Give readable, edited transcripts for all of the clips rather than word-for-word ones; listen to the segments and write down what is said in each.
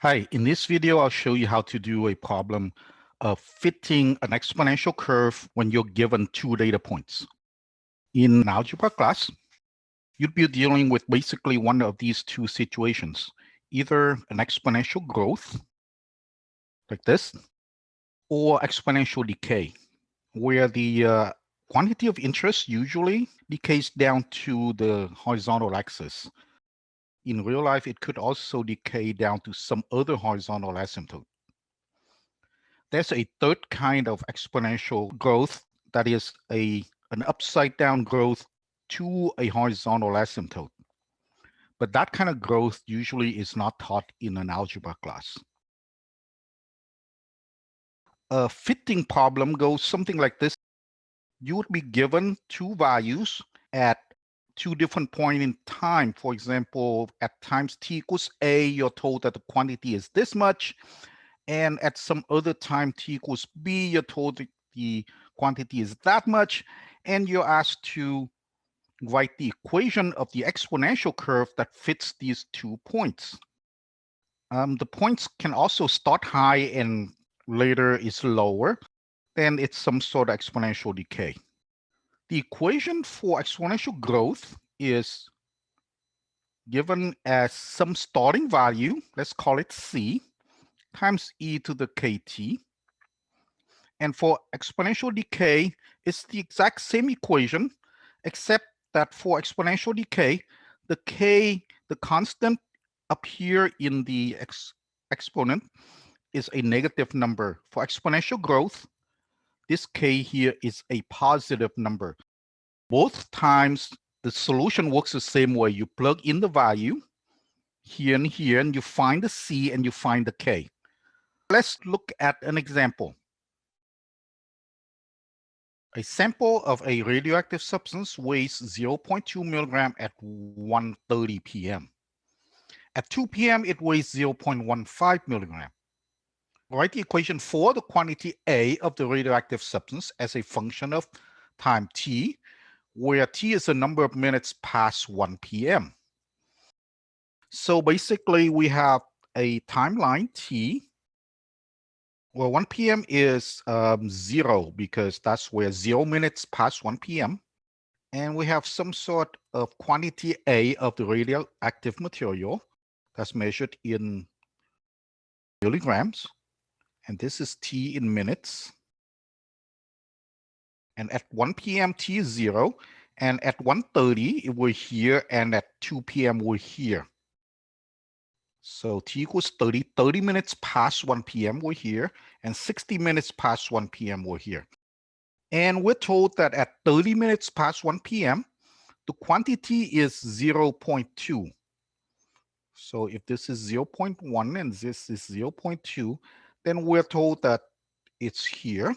Hi, in this video, I'll show you how to do a problem of fitting an exponential curve when you're given two data points. In algebra class, you'd be dealing with basically one of these two situations, either an exponential growth, like this, or exponential decay, where the quantity of interest usually decays down to the horizontal axis. In real life, it could also decay down to some other horizontal asymptote. There's a third kind of exponential growth that is an upside down growth to a horizontal asymptote. But that kind of growth usually is not taught in an algebra class. A fitting problem goes something like this. You would be given two values at two different points in time. For example, at times t equals a, you're told that the quantity is this much. And at some other time t equals b, you're told that the quantity is that much, and you're asked to write the equation of the exponential curve that fits these 2 points. The points can also start high and later is lower, then it's some sort of exponential decay. The equation for exponential growth is given as some starting value, let's call it c, times e to the kt. And for exponential decay, it's the exact same equation, except that for exponential decay, the k, the constant up here in the exponent, is a negative number. For exponential growth, this k here is a positive number. Both times, the solution works the same way. You plug in the value here, and you find the c and you find the k. Let's look at an example. A sample of a radioactive substance weighs 0.2 milligram at 1:30 p.m. At 2 p.m., it weighs 0.15 milligram. Write the equation for the quantity A of the radioactive substance as a function of time t, where t is the number of minutes past 1 p.m. So basically, we have a timeline t. Well, 1 p.m. is 0 because that's where 0 minutes past 1 p.m. And we have some sort of quantity A of the radioactive material that's measured in milligrams. And this is T in minutes. And at 1 p.m., T is 0. And at 1:30, we're here. And at 2 p.m., we're here. So T equals 30. 30 minutes past 1 p.m., we're here. And 60 minutes past 1 p.m., we're here. And we're told that at 30 minutes past 1 p.m., the quantity is 0.2. So if this is 0.1 and this is 0.2, then we're told that it's here.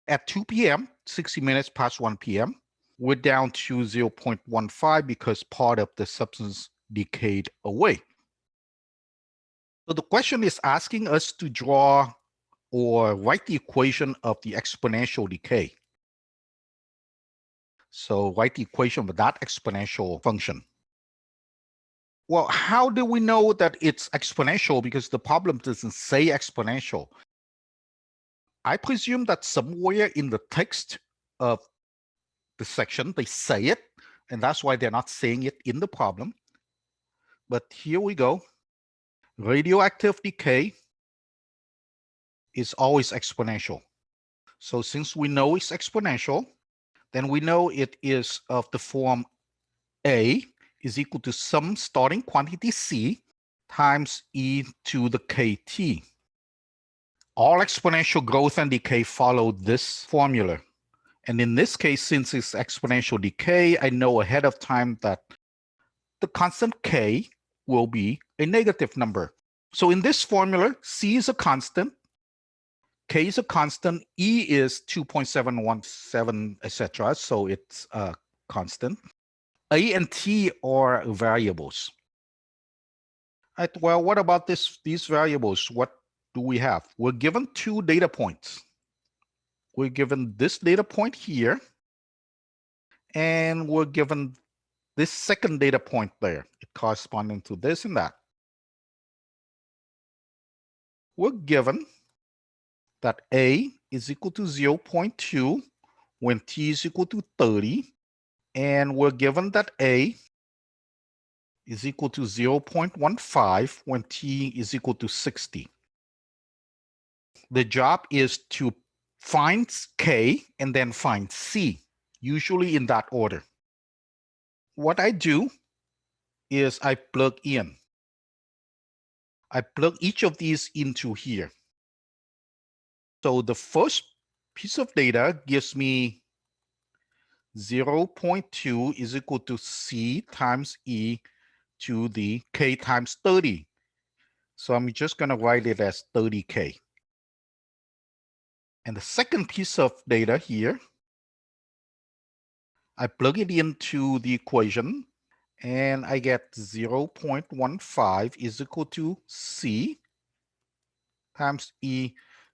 At 2 p.m., 60 minutes past 1 p.m., we're down to 0.15 because part of the substance decayed away. So the question is asking us to draw or write the equation of the exponential decay. So write the equation of that exponential function. Well, how do we know that it's exponential? Because the problem doesn't say exponential. I presume that somewhere in the text of the section, they say it, and that's why they're not saying it in the problem. But here we go. Radioactive decay is always exponential. So since we know it's exponential, then we know it is of the form A is equal to some starting quantity C times e to the kt. All exponential growth and decay follow this formula. And in this case, since it's exponential decay, I know ahead of time that the constant k will be a negative number. So in this formula, c is a constant, k is a constant, e is 2.717, etc. So it's a constant. A and t are variables. Right, well, what about these variables? What do we have? We're given two data points. We're given this data point here, and we're given this second data point there, it corresponding to this and that. We're given that A is equal to 0.2 when T is equal to 30, and we're given that A is equal to 0.15 when T is equal to 60. The job is to find K and then find C, usually in that order. What I do is I plug in. I plug each of these into here. So the first piece of data gives me 0.2 is equal to C times E to the K times 30. So I'm just going to write it as 30K. And the second piece of data here, I plug it into the equation and I get 0.15 is equal to C times E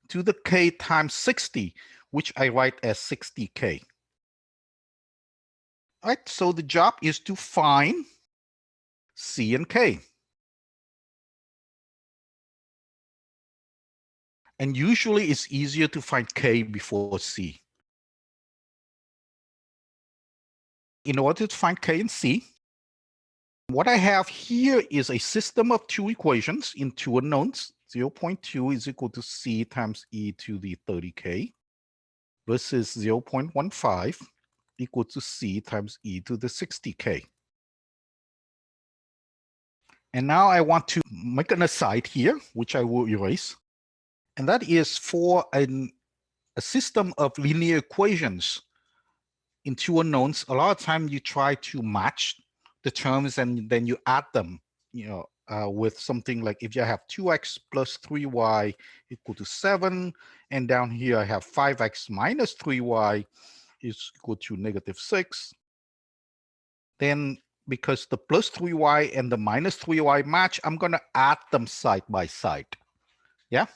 to the K times 60, which I write as 60K. All right, so the job is to find C and K. And usually it's easier to find K before C. In order to find K and C, what I have here is a system of two equations in two unknowns. 0.2 is equal to C times E to the 30K versus 0.15 equal to C times E to the 60K. And now I want to make an aside here, which I will erase. And that is for a system of linear equations in two unknowns. A lot of time you try to match the terms and then you add them, with something like if you have 2x plus 3y equal to 7, and down here I have 5x minus 3y is equal to negative 6. Then because the plus 3y and the minus 3y match, I'm going to add them side by side. Yeah?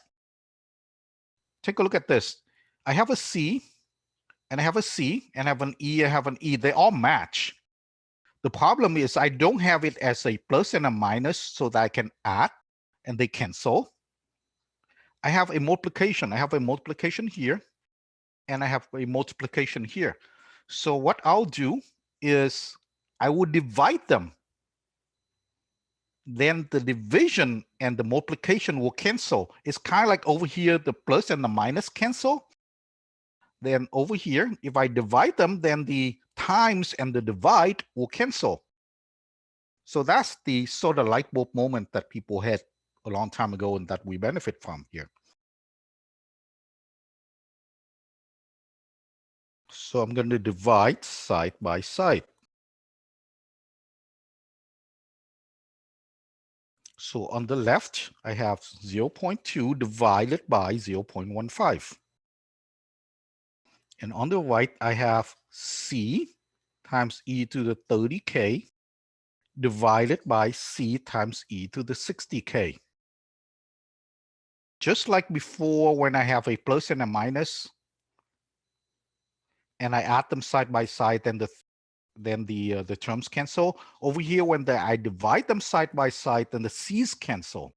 Take a look at this. I have a C, and I have a C, and I have an E, I have an E. They all match. The problem is I don't have it as a plus and a minus so that I can add, and they cancel. I have a multiplication. I have a multiplication here, and I have a multiplication here. So what I'll do is I will divide them. Then the division and the multiplication will cancel. It's kind of like over here, the plus and the minus cancel. Then over here, if I divide them, then the times and the divide will cancel. So that's the sort of light bulb moment that people had a long time ago and that we benefit from here. So I'm going to divide side by side. So on the left, I have 0.2 divided by 0.15. And on the right, I have C times E to the 30K divided by C times E to the 60K. Just like before, when I have a plus and a minus, and I add them side by side, then the terms cancel. Over here, when I divide them side by side, then the C's cancel.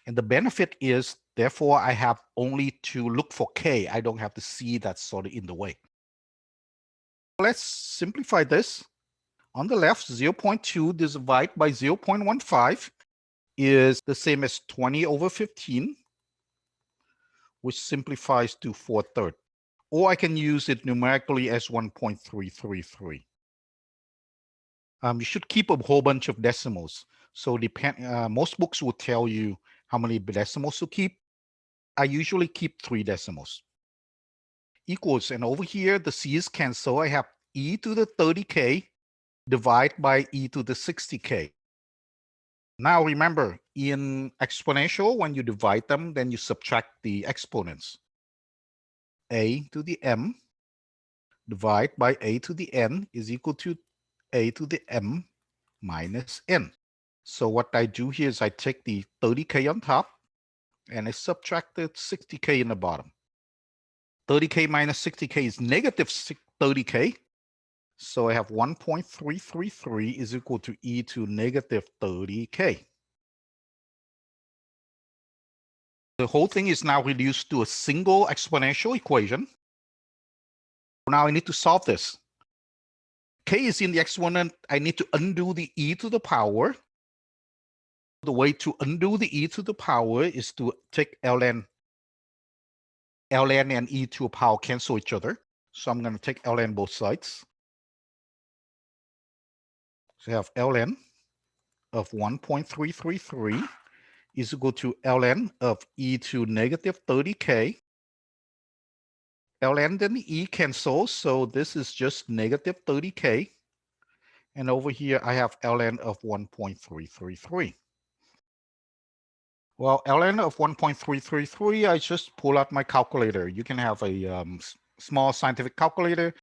And the benefit is, therefore, I have only to look for K. I don't have the C that's sort of in the way. Let's simplify this. On the left, 0.2 divided by 0.15 is the same as 20 over 15, which simplifies to 4/3. Or I can use it numerically as 1.333. You should keep a whole bunch of decimals. So most books will tell you how many decimals to keep. I usually keep 3 decimals. Equals, and over here, the C's cancel. I have E to the 30K divided by E to the 60K. Now remember, in exponential, when you divide them, then you subtract the exponents. A to the m divided by a to the n is equal to a to the m minus n. So what I do here is I take the 30K on top and I subtract the 60K in the bottom. 30K minus 60K is negative 30K. So I have 1.333 is equal to e to negative 30k. The whole thing is now reduced to a single exponential equation. Now I need to solve this. K is in the exponent. I need to undo the e to the power. The way to undo the e to the power is to take ln. ln and e to a power cancel each other. So I'm going to take ln both sides. So I have ln of 1.333 is equal to ln of e to negative 30k. ln and the e cancel, so this is just negative 30k. And over here, I have ln of 1.333. Well, ln of 1.333, I just pull out my calculator. You can have a small scientific calculator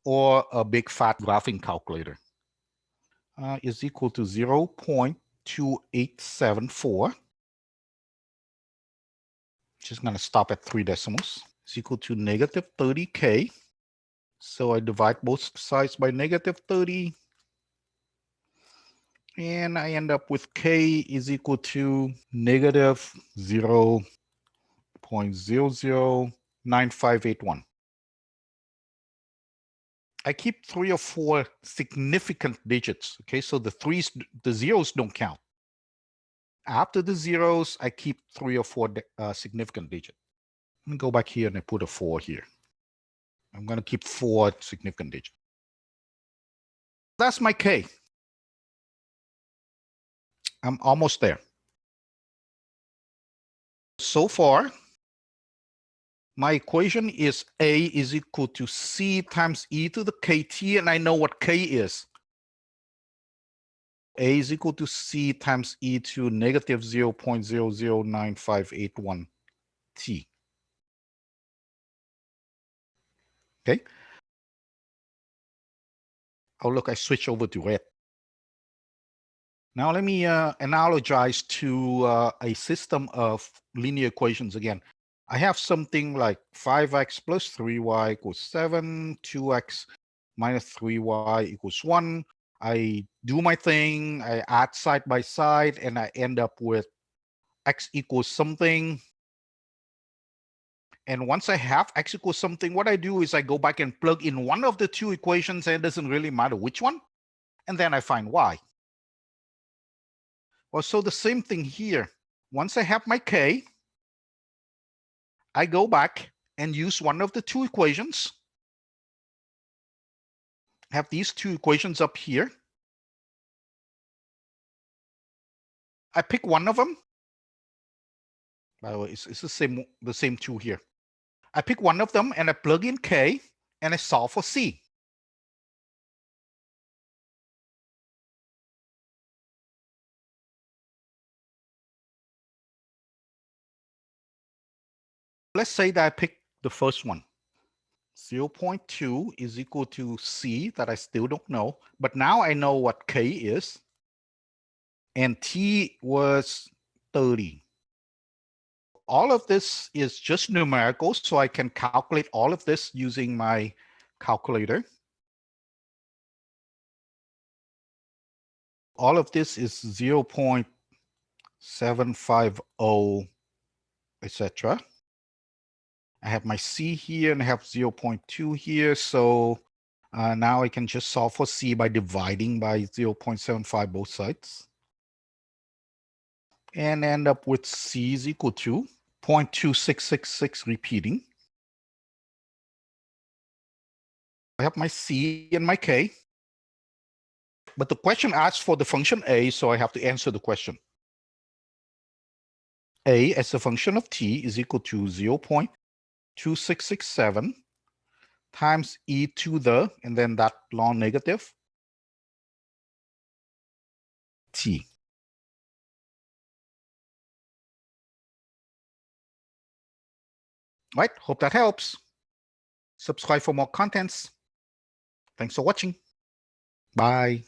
or a big fat graphing calculator. Is equal to 0.2874. Just going to stop at 3 decimals. Is equal to negative 30k. So I divide both sides by negative 30. And I end up with k is equal to negative 0.009581. I keep 3 or 4 significant digits. Okay, so the zeros don't count. After the zeros, I keep 3 or 4 significant digits. Let me go back here and I put a 4 here. I'm going to keep 4 significant digits. That's my k. I'm almost there. So far, my equation is A is equal to C times e to the kt, and I know what k is. A is equal to C times e to negative 0.009581 t. Okay. Oh, look, I switch over to red. Now let me analogize to a system of linear equations again. I have something like 5x plus 3y equals 7, 2x minus 3y equals 1. I do my thing, I add side by side, and I end up with x equals something. And once I have x equals something, what I do is I go back and plug in one of the two equations, and it doesn't really matter which one. And then I find y. Well, so the same thing here. Once I have my k, I go back and use one of the two equations. I have these two equations up here. I pick one of them. By the way, it's the same two here. I pick one of them and I plug in k and I solve for c. Let's say that I pick the first one. 0.2 is equal to c that I still don't know, but now I know what k is. And t was 30. All of this is just numerical, so I can calculate all of this using my calculator. All of this is 0.750, etc. I have my c here and I have 0.2 here, so now I can just solve for c by dividing by 0.75 both sides. And end up with c is equal to 0.2666 repeating. I have my c and my k. But the question asks for the function a, so I have to answer the question. A as a function of t is equal to 0.2667 times e to the, and then that long negative, t. Right, hope that helps. Subscribe for more contents. Thanks for watching. Bye.